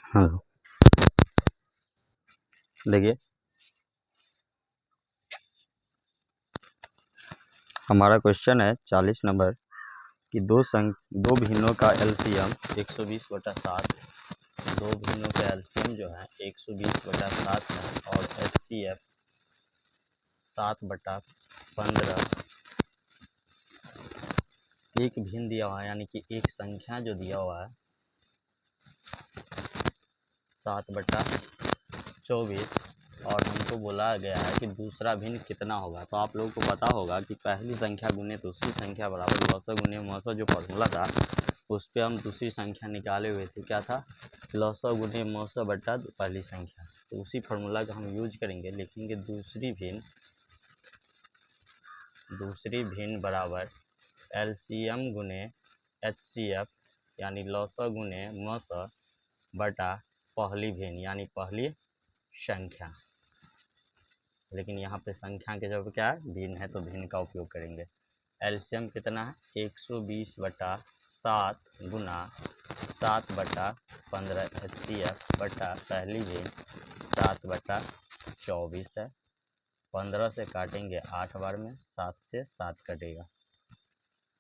हाँ, देखिए हमारा क्वेश्चन है 40 नंबर कि दो भिन्नों का एलसीएम 120/7, दो भिन्नों का एलसीएम जो है 120/7 है और एचसीएफ 7/15। एक भिन्न दिया हुआ है, यानी कि एक संख्या जो दिया हुआ है 7/24 और हमको बोला गया है कि दूसरा भिन्न कितना होगा। तो आप लोगों को पता होगा कि पहली संख्या गुने दूसरी संख्या बराबर लौसक गुने मौसक जो फॉर्मूला था उस पर हम दूसरी संख्या निकाले हुए थे। क्या था? लौसक गुने मौसक बटा पहली संख्या। तो उसी फॉर्मूला का हम यूज करेंगे, लिखेंगे दूसरी भिन्न बराबर एलसीएम गुने एचसीएफ यानी लौसक गुने मौसक बटा पहली भिन्न यानी पहली संख्या। लेकिन यहाँ पे संख्या के जब क्या है भिन्न है तो भिन्न का उपयोग करेंगे। एलसीएम कितना है 120/7 गुना 7/15 एचसीएफ बटा पहली भिन्न 7/24 है। 15 से काटेंगे 8 बार में, 7 से 7 कटेगा,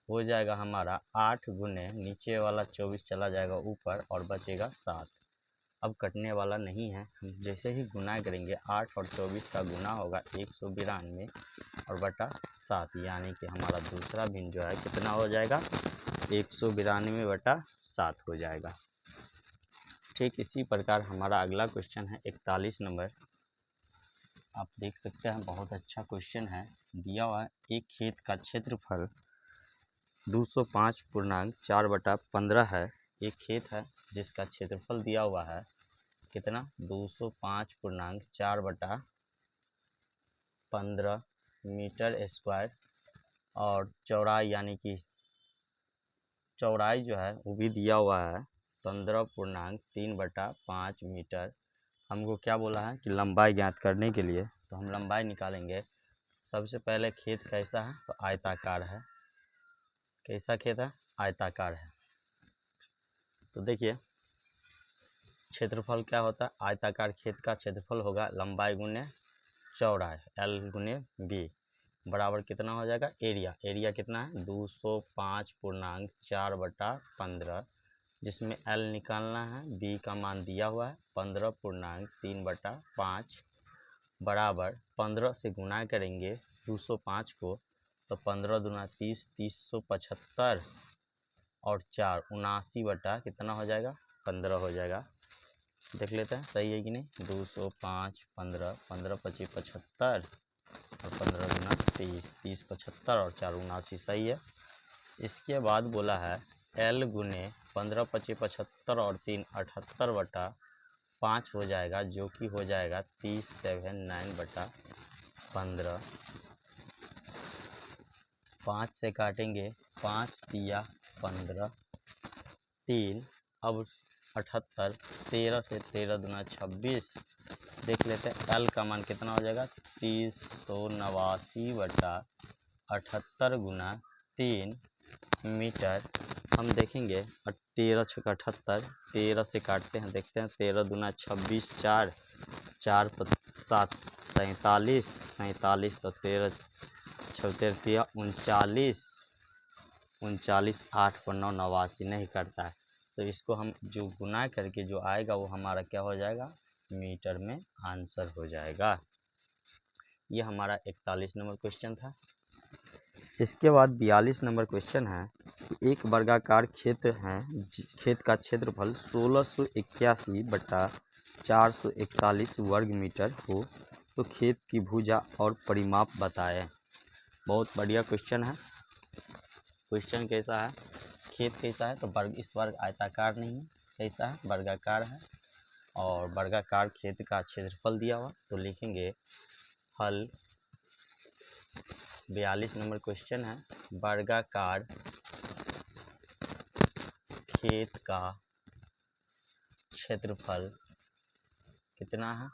हो जाएगा हमारा 8 गुने नीचे वाला 24 चला जाएगा ऊपर और बचेगा 7। अब कटने वाला नहीं है, हम जैसे ही गुना करेंगे 8 और 24 का गुना होगा 192 और बटा 7, यानी कि हमारा दूसरा भिन्न जो है कितना हो जाएगा 192/7 हो जाएगा। ठीक इसी प्रकार हमारा अगला क्वेश्चन है 41 नंबर। आप देख सकते हैं बहुत अच्छा क्वेश्चन है। दिया हुआ है एक खेत का क्षेत्रफल 205.4/15 है। एक खेत है जिसका क्षेत्रफल दिया हुआ है कितना 205.4/15 मीटर स्क्वायर और चौड़ाई यानी कि चौड़ाई जो है वो भी दिया हुआ है 15.3/5 मीटर। हमको क्या बोला है कि लंबाई ज्ञात करने के लिए, तो हम लंबाई निकालेंगे। सबसे पहले खेत कैसा है तो आयताकार है। कैसा खेत है? आयताकार है। तो देखिए क्षेत्रफल क्या होता है, आयताकार खेत का क्षेत्रफल होगा लंबाई गुने चौड़ाई एल गुने बी बराबर कितना हो जाएगा एरिया। एरिया कितना है 205.4/15, जिसमें एल निकालना है, बी का मान दिया हुआ है 15.3/5 बराबर 15 से गुना करेंगे 205 को तो 15 दूना 30, 375 और 4 79 बटा कितना हो जाएगा 15 हो जाएगा। देख लेते हैं सही है कि नहीं। 205 15 15 25 75 और 15 गुना 30, 30 75 और 4 79 सही है। इसके बाद बोला है L गुने 15 25 75 और 3 78/5 हो जाएगा, जो कि हो जाएगा 379/15। 5 से काटेंगे 5 तिया 15, 3 अब 78, 13 से 13 दूना 26। देख लेते हैं L का मान कितना हो जाएगा 389/78 गुना 3 मीटर। हम देखेंगे 13 छक्का 78, 13 से काटते हैं, देखते हैं 13 दूना 26, 4 4 तो 7 47, 47 तो 13 36 39, 39 8 पर 9 89 नहीं करता है। तो इसको हम जो गुना करके जो आएगा वो हमारा क्या हो जाएगा मीटर में आंसर हो जाएगा। ये हमारा 41 नंबर क्वेश्चन था। इसके बाद 42 नंबर क्वेश्चन है कि एक वर्गाकार खेत है, खेत का क्षेत्रफल 1681/441 वर्ग मीटर हो तो खेत की भुजा और परिमाप बताएं। बहुत बढ़िया क्वेश्चन है। क्वेश्चन कैसा है, खेत कैसा है तो इस वर्ग आयताकार नहीं है, कैसा है वर्गाकार है और वर्गाकार खेत का क्षेत्रफल दिया हुआ। तो लिखेंगे हल। 42 नंबर क्वेश्चन है वर्गाकार खेत का क्षेत्रफल कितना है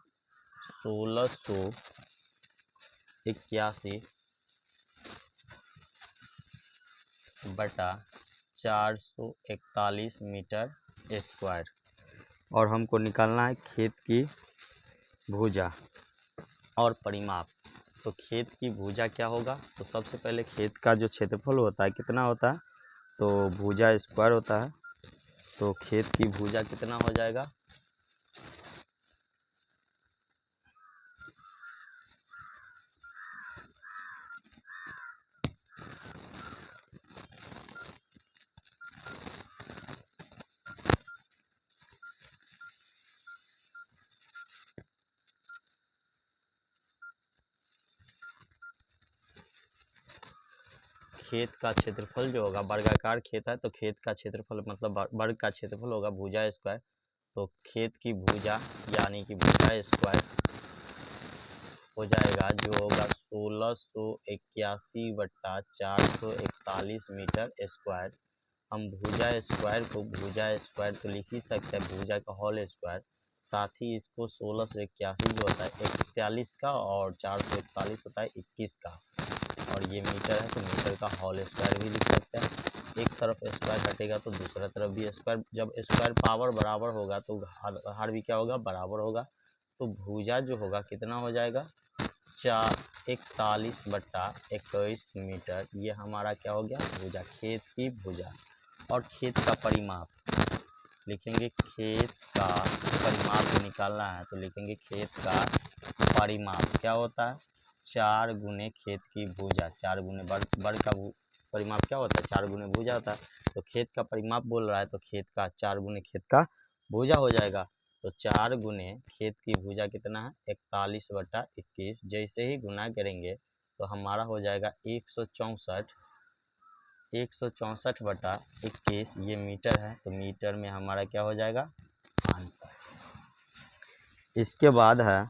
1681/441 मीटर स्क्वायर। और हमको निकालना है खेत की भुजा और परिमाप। तो खेत की भुजा क्या होगा, तो सबसे पहले खेत का जो क्षेत्रफल होता है कितना होता है, तो भुजा स्क्वायर होता है। तो खेत की भुजा कितना हो जाएगा, खेत का क्षेत्रफल जो होगा, वर्गाकार खेत है तो खेत का क्षेत्रफल मतलब वर्ग का क्षेत्रफल होगा भुजा स्क्वायर। तो खेत की भुजा यानी कि भुजा स्क्वायर हो जाएगा जो होगा 1681/441 मीटर स्क्वायर। हम भुजा स्क्वायर को भुजा स्क्वायर तो लिख ही सकते हैं, भुजा का होल स्क्वायर, साथ ही इसको 16 से 81 जो होता है 41 का और 441 होता है 21 का, और ये मीटर है तो मीटर का होल स्क्वायर भी लिख सकते हैं। एक तरफ स्क्वायर हटेगा तो दूसरा तरफ भी स्क्वायर, जब स्क्वायर पावर बराबर होगा तो हर भी क्या होगा, बराबर होगा। तो भुजा जो होगा कितना हो जाएगा, 41/21 मीटर, ये हमारा क्या हो गया, भुजा, खेत की भुजा। और खेत का परिमाप लिखेंगे, खेत का परिमाप निकालना है तो लिखेंगे खेत का परिमाप क्या होता है, 4 गुने खेत की भुजा, 4 गुने वर्ग का परिमाप क्या होता है, 4 गुने भुजा होता है। तो खेत का परिमाप बोल रहा है तो खेत का 4 गुने खेत का भुजा हो जाएगा। तो 4 गुने खेत की भुजा कितना है, 41/21, जैसे ही गुना करेंगे तो हमारा हो जाएगा 164/21, ये मीटर है तो मीटर में हमारा क्या हो जाएगा, आंसर। इसके बाद है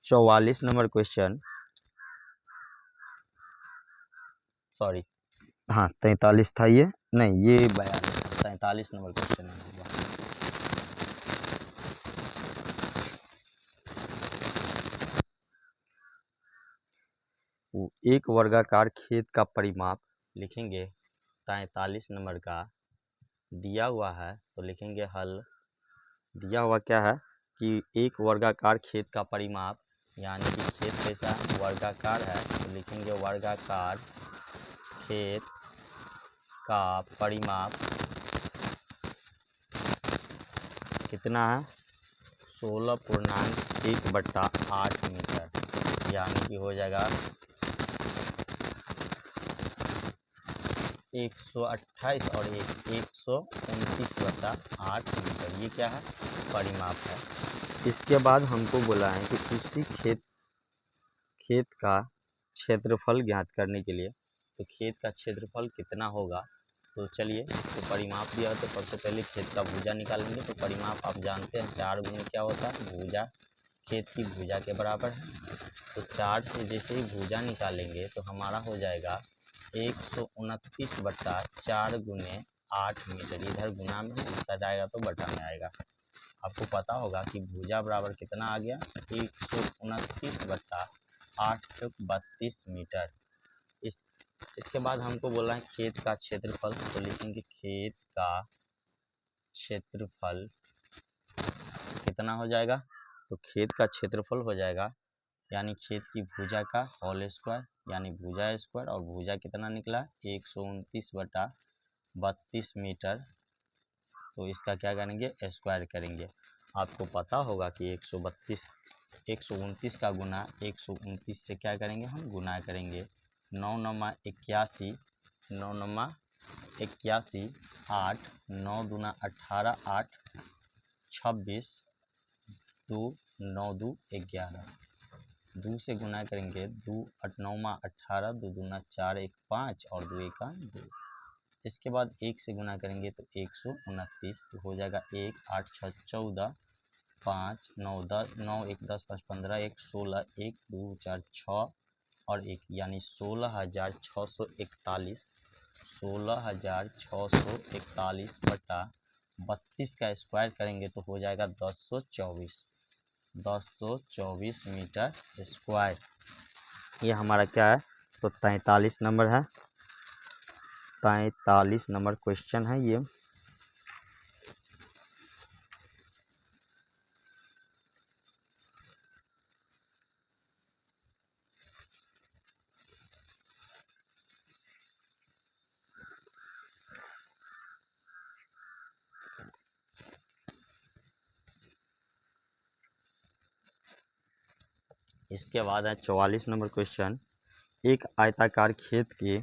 44 नंबर क्वेश्चन, सॉरी हाँ 43 था ये, नहीं ये 43 नंबर क्वेश्चन है। एक वर्गाकार खेत का परिमाप लिखेंगे, 43 नंबर का दिया हुआ है तो लिखेंगे हल। दिया हुआ क्या है कि एक वर्गाकार खेत का परिमाप, यानी कि खेत कैसा वर्गाकार है तो लिखेंगे वर्गाकार खेत का परिमाप कितना है, 16.1/8 मीटर, यानी कि हो जाएगा 128 और 129/8 मीटर, ये क्या है, परिमाप है। इसके बाद हमको बोला है कि उसी खेत का क्षेत्रफल ज्ञात करने के लिए, तो खेत का क्षेत्रफल कितना होगा, तो चलिए, तो परिमाप दिया तो सबसे पहले खेत का भुजा निकालेंगे। तो परिमाप आप जानते हैं 4 गुने क्या होता है, भुजा, खेत की भुजा के बराबर है। तो 4 से जैसे ही भुजा निकालेंगे तो हमारा हो जाएगा 129/4 गुने 8 मीटर, इधर गुना में इस साइड आएगा तो बटा में आएगा। आपको पता होगा कि भुजा बराबर कितना आ गया, 129/832 मीटर। इसके बाद हमको बोला है खेत का क्षेत्रफल, तो लिखेंगे खेत का क्षेत्रफल कितना हो जाएगा, तो खेत का क्षेत्रफल हो जाएगा यानी खेत की भुजा का होल स्क्वायर, यानी भुजा स्क्वायर, और भुजा कितना निकला 129/32 मीटर। तो इसका क्या करेंगे, स्क्वायर करेंगे। आपको पता होगा कि 129 का गुना 129 से क्या करेंगे, हम गुना करेंगे। 9 9 81, 9 9 81, 8 9 दूना 18, 8 26, 2 9 2 11, 2 से गुना करेंगे, 2 8 9 18, 2 दूना 4 1 5 और 2 1 2। इसके बाद 1 से गुना करेंगे तो 129, तो हो जाएगा 1 8 6 14, 5 9 10, 9 1 10 5 15, 1 16, 1 2 4 6 और 1, यानी 16,641, 16,641/32 का स्क्वायर करेंगे तो हो जाएगा 1024 मीटर स्क्वायर। ये हमारा क्या है, तो 43 नंबर है, 43 नंबर क्वेश्चन है ये। इसके बाद है 44 नंबर क्वेश्चन। एक आयताकार खेत के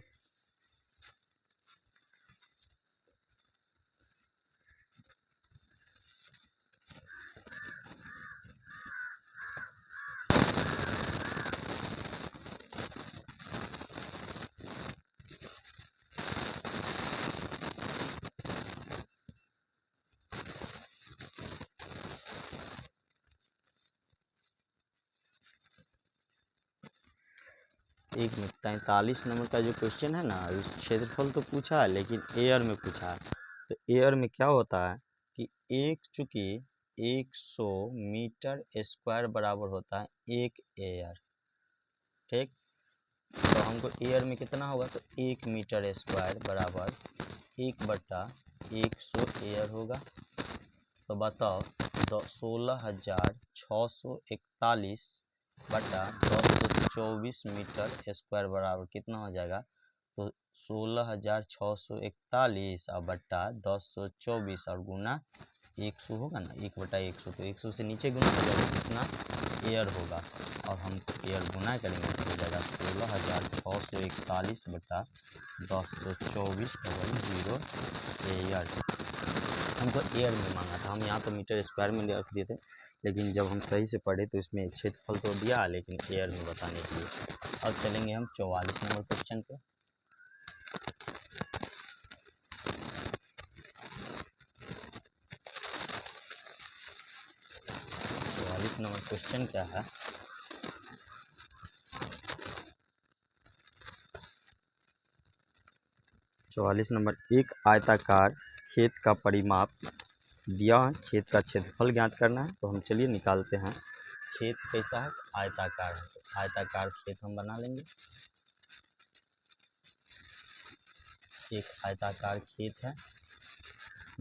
एक मिनट 43 नंबर का जो क्वेश्चन है ना, उस क्षेत्रफल तो पूछा है लेकिन एयर में पूछा है। तो एयर में क्या होता है कि चूंकि 100 मीटर स्क्वायर बराबर होता है एक एयर। ठीक, तो हमको एयर में कितना होगा, तो 1 मीटर स्क्वायर बराबर 1/100 एयर होगा। तो बताओ, तो 16,641 बटा 1024 मीटर स्क्वायर बराबर कितना हो जाएगा, तो 16,641 और बट्टा 1024 और गुना 100 होगा ना, 1/100। तो 100 से नीचे गुना हो जाएगा, कितना एयर होगा, और हम एयर गुना करेंगे तो हो जाएगा 16,641 बटा 1024 एयर। हमको एयर में मांगा था, हम यहाँ तो मीटर स्क्वायर में रख दिए थे, लेकिन जब हम सही से पढ़े तो इसमें क्षेत्रफल तो दिया लेकिन एयर में बताने के लिए। अब चलेंगे हम 44 नंबर क्वेश्चन पे। 44 नंबर क्वेश्चन क्या है, एक आयताकार खेत का परिमाप दिया है, खेत का क्षेत्रफल ज्ञात करना है। तो हम चलिए निकालते हैं। खेत कैसा है, आयताकार है, तो आयताकार खेत हम बना लेंगे। एक आयताकार खेत है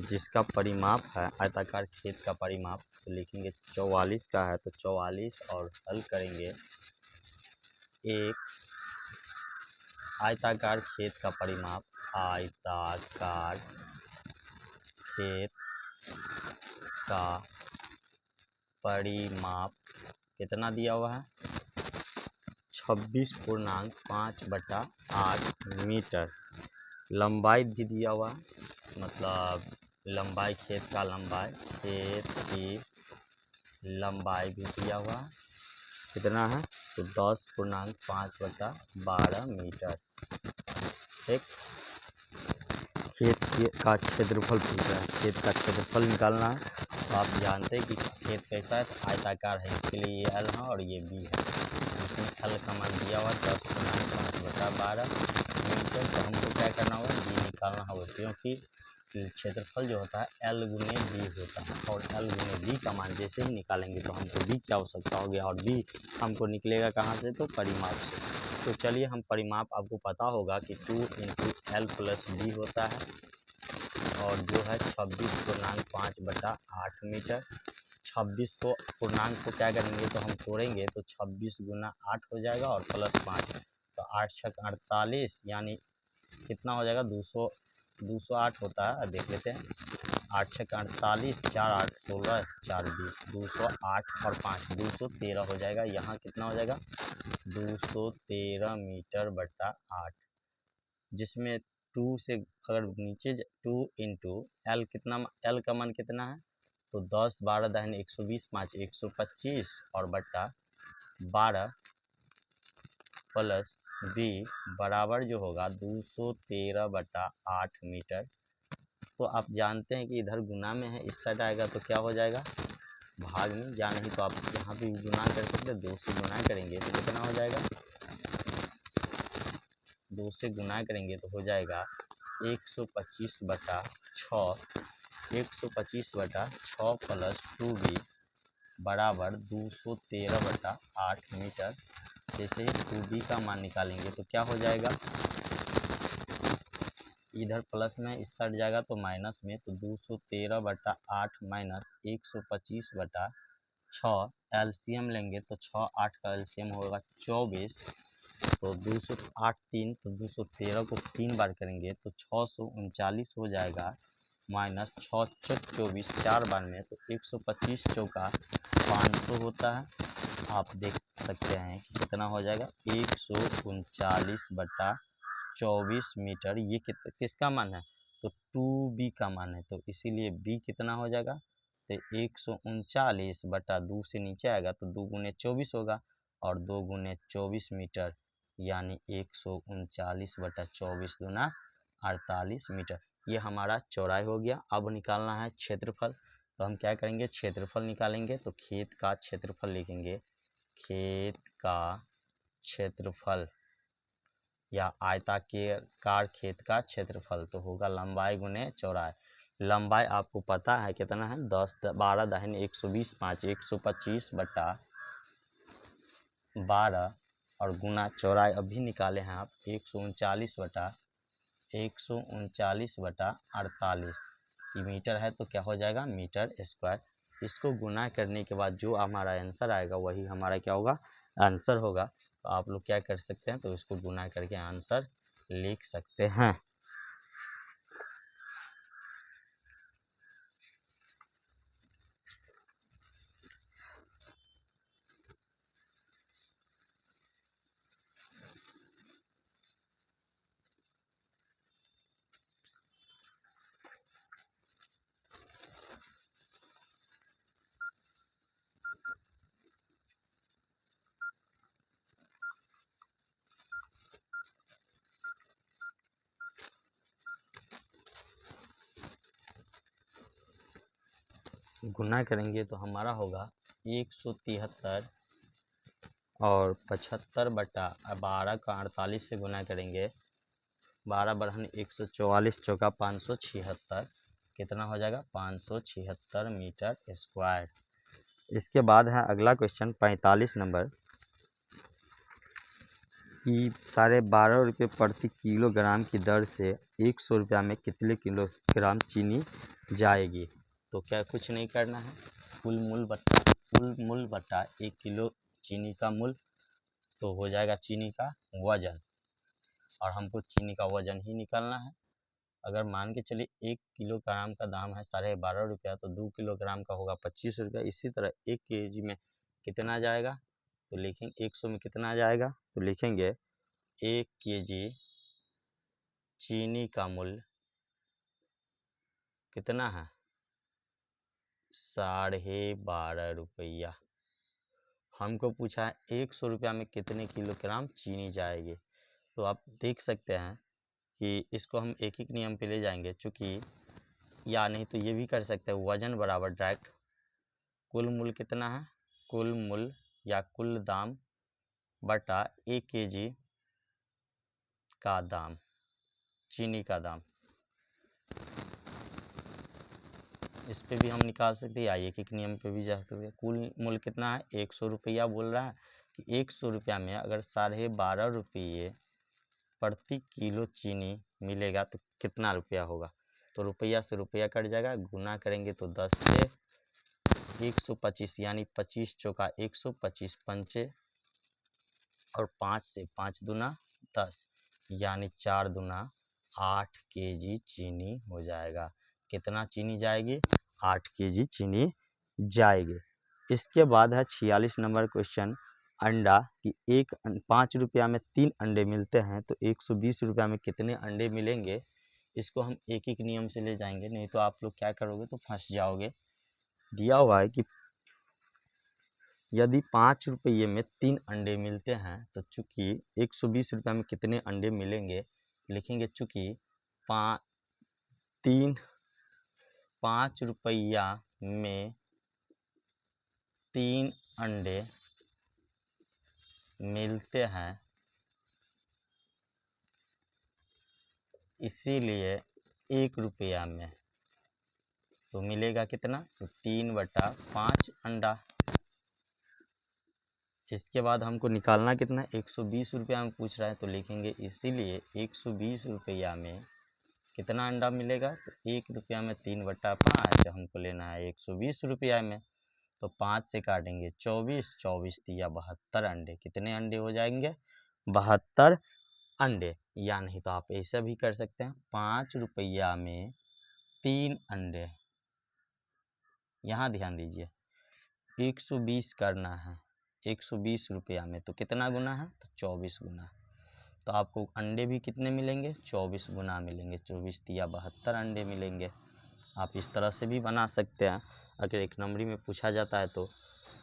जिसका परिमाप है, आयताकार खेत का परिमाप तो लिखेंगे 44 का है, तो 44 और हल करेंगे। एक आयताकार खेत का परिमाप, आयताकार खेत का परिमाप कितना दिया हुआ है, 26.5/8 मीटर। लंबाई भी दिया हुआ है, मतलब लंबाई, खेत की लंबाई भी दिया हुआ है, कितना है, तो 10.5/12 मीटर। ठीक, खेत का क्षेत्रफल पूछ रहा है, खेत का क्षेत्रफल निकालना है। तो आप जानते हैं कि खेत कैसा है, तो आयताकार है, इसके लिए ये एल है और ये बी है। इसमें एल का मान दिया हुआ 10.5/12 मीटर। तो हमको क्या करना होगा, बी निकालना होगा, क्योंकि क्षेत्रफल जो होता है एल गुने बी होता है, और एल गुने बी का मान जैसे ही निकालेंगे तो हमको बी की आवश्यकता होगी, और बी हमको निकलेगा कहाँ से, तो परिमाप से। तो चलिए, हम परिमाप आपको पता होगा कि 2 × L + B होता है, और जो है 26.5/8 मीटर। 26 को पूर्णांक को क्या करेंगे, तो हम तोड़ेंगे तो 26 × 8 हो जाएगा और +5, तो 8 × 6 = 48, यानी कितना हो जाएगा, 208 होता है। देख लेते हैं, 8 × 6 = 48, 4 × 8 = 16, 4 × 20, 208 और 5 213 हो जाएगा। यहाँ कितना हो जाएगा, 213 मीटर बटा 8, जिसमें 2 से अगर नीचे 2 × L, कितना L का मान कितना है, तो 10 12 दाहिने 120, 5 125 और बट्टा 12 + B बराबर जो होगा 213/8 मीटर। तो आप जानते हैं कि इधर गुना में है, इस साइड आएगा तो क्या हो जाएगा, भाग में, या नहीं तो आप यहाँ भी गुना कर सकते हैं। 2 से गुना करेंगे तो कितना हो जाएगा, 2 से गुना करेंगे तो हो जाएगा 125/6, 125/6 + 2B बराबर 213/8 मीटर। जैसे ही 2B का मान निकालेंगे तो क्या हो जाएगा, इधर प्लस में, इस साइड जाएगा तो माइनस में, तो 213/8 माइनस 125/6, एलसीएम लेंगे तो 6 8 का एलसीएम होगा 24, तो 208 3, तो 213 को 3 बार करेंगे तो 639 हो जाएगा, माइनस 6 × 24 4 बार में, तो 125 × 4 = 500 होता है। आप देख सकते हैं कि कितना हो जाएगा 139/24 मीटर। ये किसका मान है, तो 2b का मान है, तो इसीलिए b कितना हो जाएगा, तो 139/2 से नीचे आएगा तो 2 गुने 24 होगा, और 2 गुने 24 मीटर यानी 139/24 दूना 48 मीटर। ये हमारा चौड़ाई हो गया। अब निकालना है क्षेत्रफल, तो हम क्या करेंगे, क्षेत्रफल निकालेंगे। तो खेत का क्षेत्रफल लिखेंगे, खेत का क्षेत्रफल या आयताकार खेत का क्षेत्रफल, तो होगा लंबाई गुने चौड़ाई। लंबाई आपको पता है कितना है, 10 12 दाहिने 120 5 125/12 और गुना चौड़ाई अभी निकाले हैं आप 139/48 मीटर है, तो क्या हो जाएगा मीटर स्क्वायर। इसको गुना करने के बाद जो हमारा आंसर आएगा वही हमारा क्या होगा, आंसर होगा। तो आप लोग क्या कर सकते हैं, तो इसको गुना करके आंसर लिख सकते हैं। गुना करेंगे तो हमारा होगा 173 और 75/12 का 48 से गुना करेंगे, 12 बढ़ाने 144 चौका 576, कितना हो जाएगा 576 मीटर स्क्वायर। इसके बाद है अगला क्वेश्चन 45 नंबर कि 12.5 रुपये प्रति किलोग्राम की दर से 100 रुपया में कितने किलोग्राम चीनी जाएगी। तो क्या कुछ नहीं करना है, कुल मूल बट्टा 1 किलो चीनी का मूल, तो हो जाएगा चीनी का वजन, और हमको चीनी का वजन ही निकालना है। अगर मान के चलिए 1 किलोग्राम का दाम है 12.5 रुपया, तो 2 किलोग्राम का होगा 25 रुपया। इसी तरह 1 केजी में कितना जाएगा, तो लिखेंगे 100 में कितना जाएगा, तो लिखेंगे 1 केजी चीनी का मूल्य कितना है 12.5 रुपया। हमको पूछा है 100 रुपया में कितने किलोग्राम चीनी जाएगी। तो आप देख सकते हैं कि इसको हम एक एक नियम पे ले जाएंगे, चूँकि या नहीं तो ये भी कर सकते हैं वजन बराबर डायरेक्ट कुल मूल्य कितना है, कुल मूल्य या कुल दाम बटा 1 केजी का दाम, चीनी का दाम। इस पे भी हम निकाल सकते हैं, या एक एक नियम पे भी जा सकते हैं। कुल मूल्य कितना है 100 रुपया बोल रहा है कि 100 रुपया में अगर 12.5 रुपये प्रति किलो चीनी मिलेगा तो कितना रुपया होगा। तो रुपया से रुपया कट जाएगा, गुना करेंगे तो 10 से 125 यानी 25 चौका 125 पंचे, और 5 से 5 दूना 10 यानी 4 दूना 8 केजी चीनी हो जाएगा। कितना चीनी जाएगी, 8 केजी चीनी जाएगी। इसके बाद है 46 नंबर क्वेश्चन, अंडा कि 5 रुपया में 3 अंडे मिलते हैं, तो 120 रुपया में कितने अंडे मिलेंगे। इसको हम एक एक नियम से ले जाएंगे, नहीं तो आप लोग क्या करोगे तो फंस जाओगे। दिया हुआ है कि यदि 5 रुपये में 3 अंडे मिलते हैं, तो चूँकि 120 रुपया में कितने अंडे मिलेंगे, लिखेंगे चूँकि 5 रुपया में 3 अंडे मिलते हैं, इसीलिए 1 रुपया में तो मिलेगा कितना, तो 3/5 अंडा। इसके बाद हमको निकालना कितना, 120 रुपया में पूछ रहा है, तो लिखेंगे इसीलिए 120 रुपया में कितना अंडा मिलेगा, तो 1 रुपया में 3/5 हमको लेना है 120 रुपया में। तो 5 से काटेंगे 24, 24 दिया 72 अंडे। कितने अंडे हो जाएंगे, 72 अंडे। या नहीं तो आप ऐसा भी कर सकते हैं, 5 रुपया में 3 अंडे। यहाँ ध्यान दीजिए 120 करना है, 120 रुपया में, तो कितना गुना है, तो 24 गुना। तो आपको अंडे भी कितने मिलेंगे, 24 गुना मिलेंगे, 24 तिया 72 अंडे मिलेंगे। आप इस तरह से भी बना सकते हैं अगर एक नंबरी में पूछा जाता है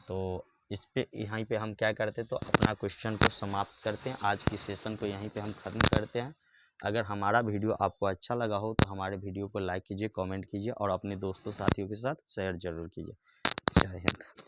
तो इस पे यहीं पे हम क्या करते हैं, तो अपना क्वेश्चन को समाप्त करते हैं। आज की सेशन को यहीं पे हम ख़त्म करते हैं। अगर हमारा वीडियो आपको अच्छा लगा हो तो हमारे वीडियो को लाइक कीजिए, कमेंट कीजिए और अपने दोस्तों साथियों के साथ शेयर ज़रूर कीजिए। जय हिंद।